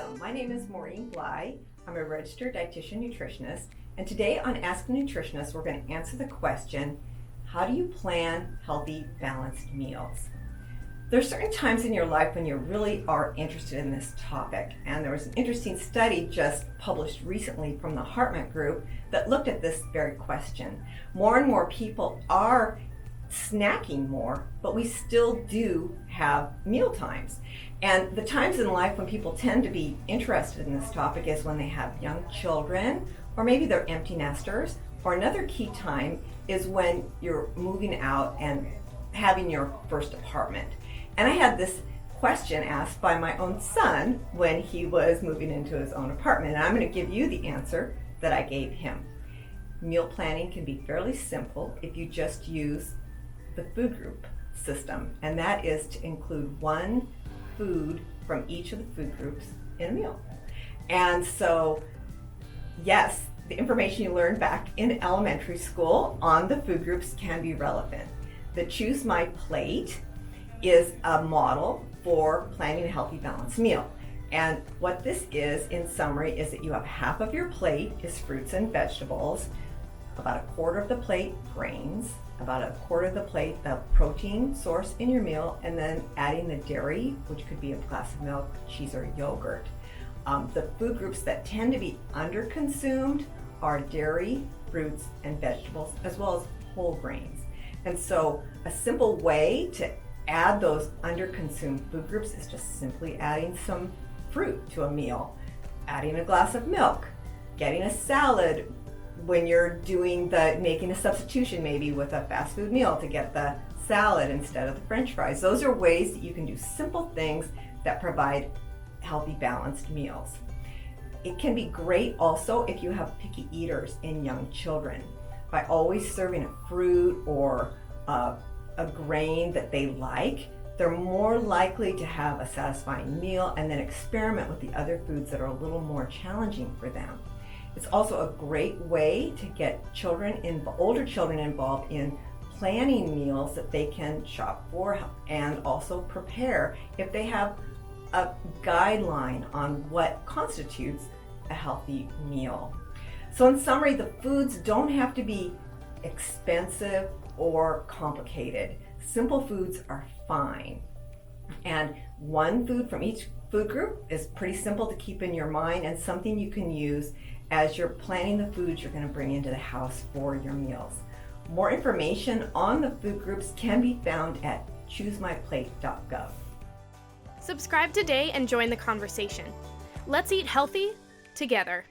Welcome. My name is Maureen Bligh. I'm a registered dietitian nutritionist, and today on Ask the Nutritionist, we're going to answer the question, how do you plan healthy, balanced meals? There are certain times in your life when you really are interested in this topic, and there was an interesting study just published recently from the Hartman Group that looked at this very question. More and more people are snacking more, but we still do have meal times. And the times in life when people tend to be interested in this topic is when they have young children, or maybe they're empty nesters, or another key time is when you're moving out and having your first apartment. And I had this question asked by my own son when he was moving into his own apartment, and I'm going to give you the answer that I gave him. Meal planning can be fairly simple if you just use the food group system, and that is to include one food from each of the food groups in a meal. And so, yes, the information you learned back in elementary school on the food groups can be relevant. The Choose My Plate is a model for planning a healthy, balanced meal. And what this is, in summary, is that you have half of your plate is fruits and vegetables, about a quarter of the plate grains, about a quarter of the plate the protein source in your meal, and then adding the dairy, which could be a glass of milk, cheese, or yogurt. The food groups that tend to be underconsumed are dairy, fruits, and vegetables, as well as whole grains. And so a simple way to add those underconsumed food groups is just simply adding some fruit to a meal, adding a glass of milk, getting a salad when you're making a substitution maybe with a fast food meal to get the salad instead of the French fries. Those are ways that you can do simple things that provide healthy, balanced meals. It can be great also if you have picky eaters in young children. By always serving a fruit or a grain that they like, they're more likely to have a satisfying meal and then experiment with the other foods that are a little more challenging for them. It's also a great way to get older children involved in planning meals that they can shop for and also prepare if they have a guideline on what constitutes a healthy meal. So in summary, the foods don't have to be expensive or complicated. Simple foods are fine. And one food from each food group is pretty simple to keep in your mind and something you can use as you're planning the foods you're going to bring into the house for your meals. More information on the food groups can be found at choosemyplate.gov. Subscribe today and join the conversation. Let's eat healthy together.